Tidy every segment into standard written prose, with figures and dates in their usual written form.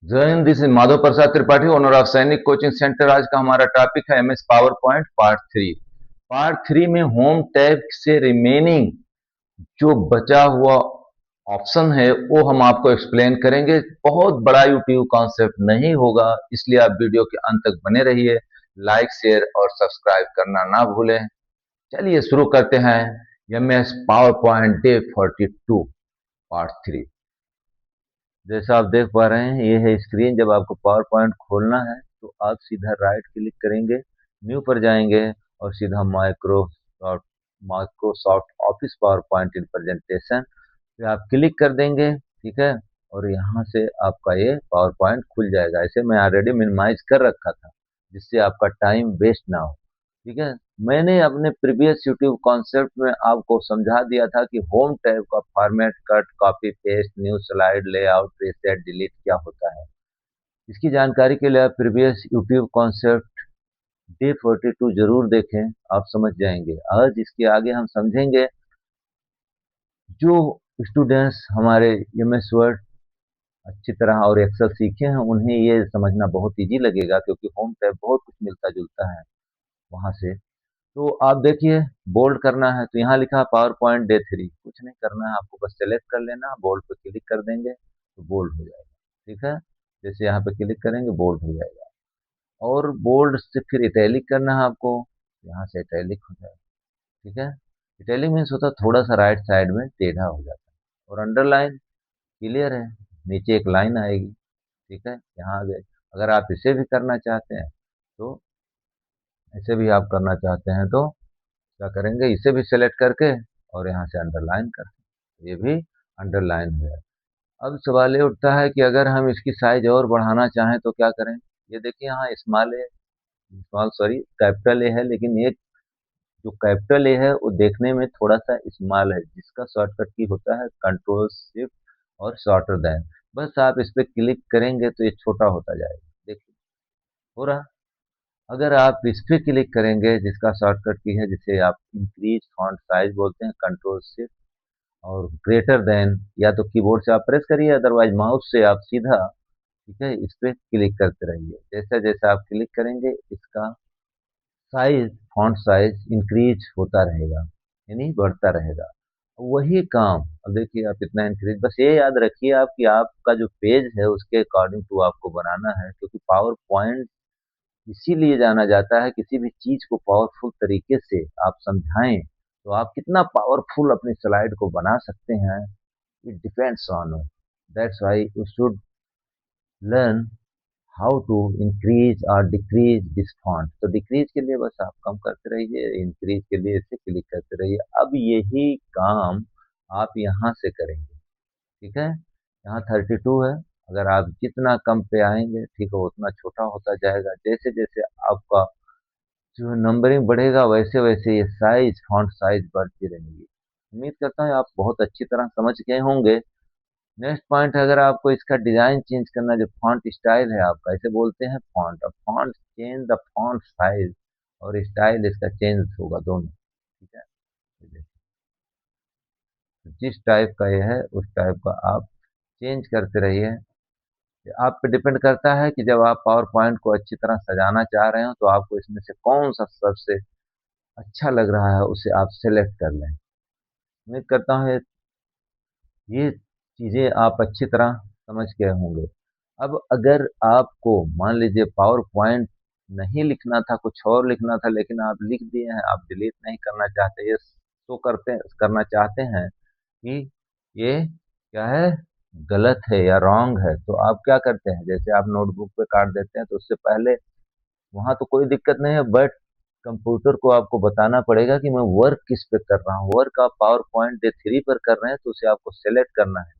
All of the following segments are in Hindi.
जय Hind, this is Madhav Prasad Tripathi, owner of सैनिक कोचिंग सेंटर। आज का हमारा टॉपिक है MS power point part 3। Part 3 में होम टैब से रिमेनिंग जो बचा हुआ ऑप्शन है वो हम आपको एक्सप्लेन करेंगे। बहुत बड़ा यूट्यूब कॉन्सेप्ट नहीं होगा, इसलिए आप वीडियो के अंत तक बने रहिए। लाइक शेयर और सब्सक्राइब करना ना भूलें। चलिए शुरू करते हैं। MS power point day 42 part 3। जैसा आप देख पा रहे हैं, ये है स्क्रीन। जब आपको पावर पॉइंट खोलना है तो आप सीधा राइट क्लिक करेंगे, न्यू पर जाएंगे और सीधा Microsoft office power point in presentation पे आप क्लिक कर देंगे। ठीक है, और यहाँ से आपका ये पावर पॉइंट खुल जाएगा। ऐसे मैं ऑलरेडी मिनिमाइज कर रखा था जिससे आपका टाइम वेस्ट ना हो। ठीक है, मैंने अपने प्रीवियस यूट्यूब कॉन्सेप्ट में आपको समझा दिया था कि होम टैब का format, cut, copy, paste, new slide, layout, reset, delete क्या होता है। इसकी जानकारी के लिए आप प्रीवियस यूट्यूब कॉन्सेप्ट डे 42 जरूर देखें, आप समझ जाएंगे। आज इसके आगे हम समझेंगे। जो स्टूडेंट्स हमारे एमएस वर्ड अच्छी तरह और एक्सेल सीखे हैं उन्हें ये समझना बहुत इजी लगेगा, क्योंकि होम टैब बहुत कुछ मिलता जुलता है वहां से। तो आप देखिए, बोल्ड करना है तो यहाँ लिखा पावर पॉइंट डे 3। कुछ नहीं करना है आपको, बस सेलेक्ट कर लेना, बोल्ड पे क्लिक कर देंगे तो बोल्ड हो जाएगा। ठीक है, जैसे यहाँ पे क्लिक करेंगे बोल्ड हो जाएगा। और बोल्ड से फिर इटैलिक करना है आपको, यहाँ से इटैलिक हो जाएगा। ठीक है, इटैलिक मीन्स होता है थोड़ा सा राइट साइड में टेढ़ा हो जाता है। और अंडरलाइन क्लियर है, नीचे एक लाइन आएगी। ठीक है, यहाँ आ गए। अगर आप इसे भी करना चाहते हैं तो, इसे भी आप करना चाहते हैं तो क्या करेंगे, इसे भी सिलेक्ट करके और यहाँ से अंडरलाइन करते, ये भी अंडरलाइन हो जाए। अब सवाल ये उठता है कि अगर हम इसकी साइज और बढ़ाना चाहें तो क्या करें। ये देखिए, यहाँ small A, small sorry capital A है, लेकिन ये जो कैपिटल ए है वो देखने में थोड़ा सा स्मॉल है, जिसका शॉर्टकट की होता है कंट्रोल शिफ्ट और शॉर्टर देन। बस आप इस पे क्लिक करेंगे तो ये छोटा होता जाएगा। देखिए हो रहा। अगर आप इस पे क्लिक करेंगे जिसका शॉर्टकट की है, जिसे आप इंक्रीज फॉन्ट साइज बोलते हैं, कंट्रोल शिफ्ट और ग्रेटर देन, या तो कीबोर्ड से आप प्रेस करिए, अदरवाइज माउस से आप सीधा, ठीक है, इस पे क्लिक करते रहिए। जैसा जैसा आप क्लिक करेंगे इसका साइज, फॉन्ट साइज इंक्रीज होता रहेगा, यानी बढ़ता रहेगा। वही काम, अब देखिए आप इतना इंक्रीज, बस ये याद रखिए आप कि आपका जो पेज है उसके अकॉर्डिंग टू आपको बनाना है, क्योंकि पावर पॉइंट इसीलिए जाना जाता है। किसी भी चीज को पावरफुल तरीके से आप समझाएं तो आप कितना पावरफुल अपनी स्लाइड को बना सकते हैं, it depends on. That's why you should learn how to increase और डिक्रीज दिस फॉन्ट। तो डिक्रीज के लिए बस आप कम करते रहिए, इंक्रीज के लिए इसे क्लिक करते रहिए। अब यही काम आप यहाँ से करेंगे। ठीक है, यहाँ 32 है, अगर आप जितना कम पे आएंगे ठीक है उतना छोटा होता जाएगा। जैसे जैसे आपका जो नंबरिंग बढ़ेगा वैसे वैसे ये साइज, फॉन्ट साइज बढ़ती रहेगी। उम्मीद करता हूँ आप बहुत अच्छी तरह समझ गए होंगे। नेक्स्ट पॉइंट है, अगर आपको इसका डिजाइन चेंज करना, जो फॉन्ट स्टाइल है आपका, इसे बोलते हैं फॉन्ट। अब font change the font size और स्टाइल इसका चेंज होगा दोनों। ठीक है, ये देखिए, तो जिस टाइप का ये है उस टाइप का आप चेंज करते रहिए। ये आप पे डिपेंड करता है कि जब आप पावर पॉइंट को अच्छी तरह सजाना चाह रहे हो तो आपको इसमें से कौन सा सबसे अच्छा लग रहा है उसे आप सेलेक्ट कर लें। उम्मीद करता हूँ ये चीजें आप अच्छी तरह समझ गए होंगे। अब अगर आपको मान लीजिए पावर पॉइंट नहीं लिखना था, कुछ और लिखना था, लेकिन आप लिख दिए हैं, आप डिलीट नहीं करना चाहते, ये तो करना चाहते हैं कि ये क्या है, गलत है या रॉन्ग है, तो आप क्या करते हैं, जैसे आप नोटबुक पे काट देते हैं तो उससे पहले, वहां तो कोई दिक्कत नहीं है, बट कंप्यूटर को आपको बताना पड़ेगा कि मैं वर्क किस पे कर रहा हूँ। वर्क आप पावर पॉइंट डे 3 पर कर रहे हैं तो उसे आपको सेलेक्ट करना है।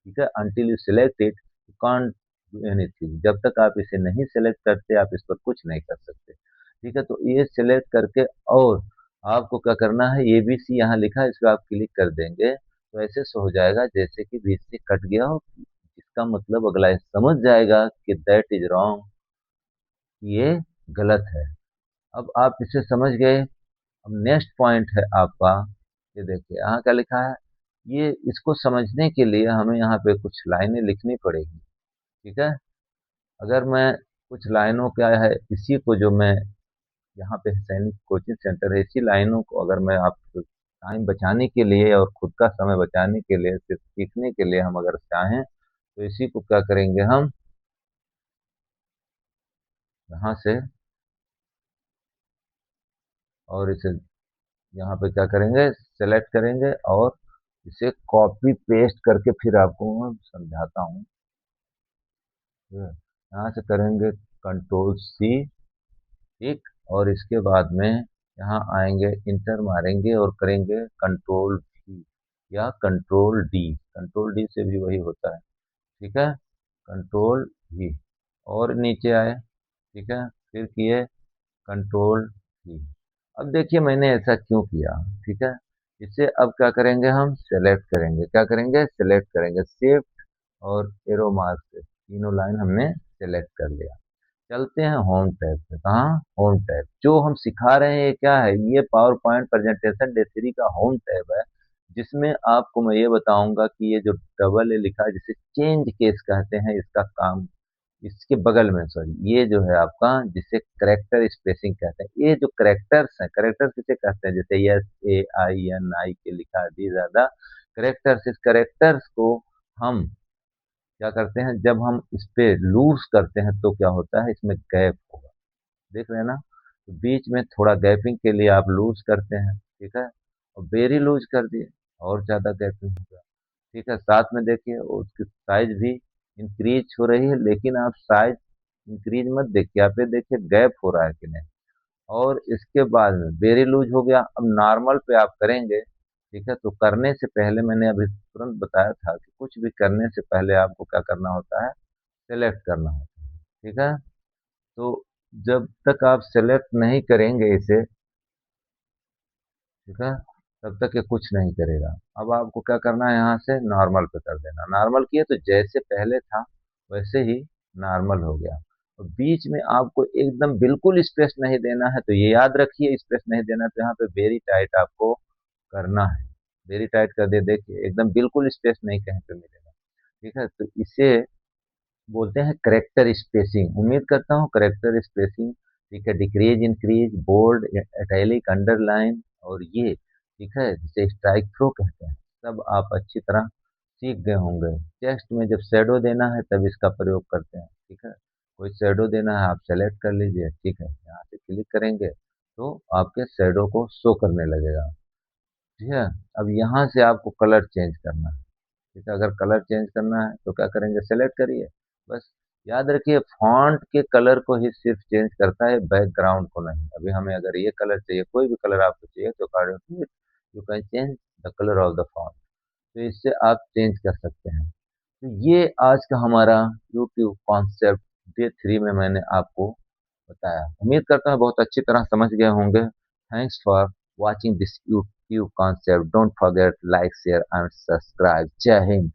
ठीक है, until you select it you can't do anything. जब तक आप इसे नहीं सिलेक्ट करते आप इस पर कुछ नहीं कर सकते। ठीक है, तो ये सिलेक्ट करके और आपको क्या करना है, ABC यहाँ लिखा है, इस पर आप क्लिक कर देंगे तो ऐसे शो हो जाएगा जैसे कि बीच से कट गया हो। इसका मतलब अगला समझ जाएगा कि दैट इज रॉन्ग, ये गलत है। अब आप इसे समझ गए। अब नेक्स्ट पॉइंट है आपका, ये देखिए यहाँ क्या लिखा है। ये इसको समझने के लिए हमें यहाँ पे कुछ लाइनें लिखनी पड़ेगी। ठीक है, अगर मैं कुछ लाइनों क्या है इसी को जो मैं यहाँ पे सैनिक कोचिंग सेंटर है, इसी लाइनों को अगर मैं आपको टाइम बचाने के लिए और खुद का समय बचाने के लिए सिर्फ सीखने के लिए हम अगर चाहें तो इसी को क्या करेंगे हम यहाँ से और इसे यहाँ पे क्या करेंगे सेलेक्ट करेंगे और इसे कॉपी पेस्ट करके फिर आपको मैं समझाता हूँ। यहाँ से करेंगे कंट्रोल सी, ठीक, और इसके बाद में यहाँ आएंगे इंटर मारेंगे और करेंगे कंट्रोल वी या कंट्रोल डी से भी वही होता है, ठीक है, कंट्रोल वी और नीचे आए, ठीक है, फिर किए कंट्रोल वी। अब देखिए मैंने ऐसा क्यों किया, ठीक है, इसे अब क्या करेंगे हम सेलेक्ट करेंगे, क्या करेंगे सेलेक्ट करेंगे शिफ्ट और एरो मार्क से तीनों लाइन हमने सेलेक्ट कर लिया। चलते हैं होम टैब पे, कहाँ होम टैब, जो हम सिखा रहे हैं ये क्या है, ये पावर पॉइंट प्रेजेंटेशन डे 3 का होम टैब है, जिसमें आपको मैं ये बताऊंगा कि ये जो डबल ए लिखा है जिसे चेंज केस कहते हैं इसका काम, इसके बगल में सॉरी ये जो है आपका जिसे करेक्टर स्पेसिंग कहते हैं, ये जो करेक्टर्स हैं, करेक्टर किसे कहते हैं, जैसे एस ए आई एन आई के लिखा है दीज आर द करेक्टर्स, इस करेक्टर्स को हम क्या करते हैं जब हम इस पे लूज करते हैं तो क्या होता है इसमें गैप होगा, देख रहे हैं ना, तो बीच में थोड़ा गैपिंग के लिए आप लूज करते हैं, ठीक है, और वेरी लूज कर दिए और ज्यादा गैपिंग होगा, ठीक है, साथ में देखिए उसकी साइज भी इंक्रीज हो रही है, लेकिन आप साइज इंक्रीज मत देखिए, आप ये देखिए गैप हो रहा है कि नहीं, और इसके बाद में वेरी लूज हो गया, अब नॉर्मल पे आप करेंगे, ठीक है, तो करने से पहले मैंने अभी तुरंत बताया था कि कुछ भी करने से पहले आपको क्या करना होता है सेलेक्ट करना होता है, ठीक है, तो जब तक आप सेलेक्ट नहीं करेंगे इसे, ठीक है, तब तक ये कुछ नहीं करेगा। अब आपको क्या करना है यहाँ से नॉर्मल पे कर देना, नॉर्मल किए तो जैसे पहले था वैसे ही नॉर्मल हो गया, और बीच में आपको एकदम बिल्कुल स्पेस नहीं देना है, तो ये याद रखिए स्पेस नहीं देना, तो यहाँ पे वेरी टाइट आपको करना है, वेरी टाइट कर दे, देखिए एकदम बिल्कुल स्पेस नहीं कहीं पे मिलेगा, ठीक है, तो इसे बोलते हैं करेक्टर स्पेसिंग, उम्मीद करता हूँ करेक्टर स्पेसिंग, ठीक है, decrease increase bold italic underline और ये, ठीक है, जिसे स्ट्राइक थ्रो कहते हैं, सब आप अच्छी तरह सीख गए होंगे। टेक्स्ट में जब शेडो देना है तब इसका प्रयोग करते हैं, ठीक है, कोई शेडो देना है आप सेलेक्ट कर लीजिए, ठीक है, यहाँ से क्लिक करेंगे तो आपके शेडो को शो करने लगेगा, ठीक है, अब यहाँ से आपको कलर चेंज करना है, ठीक है, अगर कलर चेंज करना है तो क्या करेंगे सेलेक्ट करिए, बस याद रखिए फॉन्ट के कलर को ही सिर्फ चेंज करता है, बैकग्राउंड को नहीं, अभी हमें अगर ये कलर चाहिए कोई भी कलर आपको चाहिए तो according to it you can change the colour of the font, तो इससे आप चेंज कर सकते हैं। तो ये आज का हमारा यूट्यूब कॉन्सेप्ट डे 3 में मैंने आपको बताया, उम्मीद करता हूँ बहुत अच्छी तरह समझ गए होंगे। Thanks for watching this YouTube concept, don't forget like share and subscribe, जय हिंद।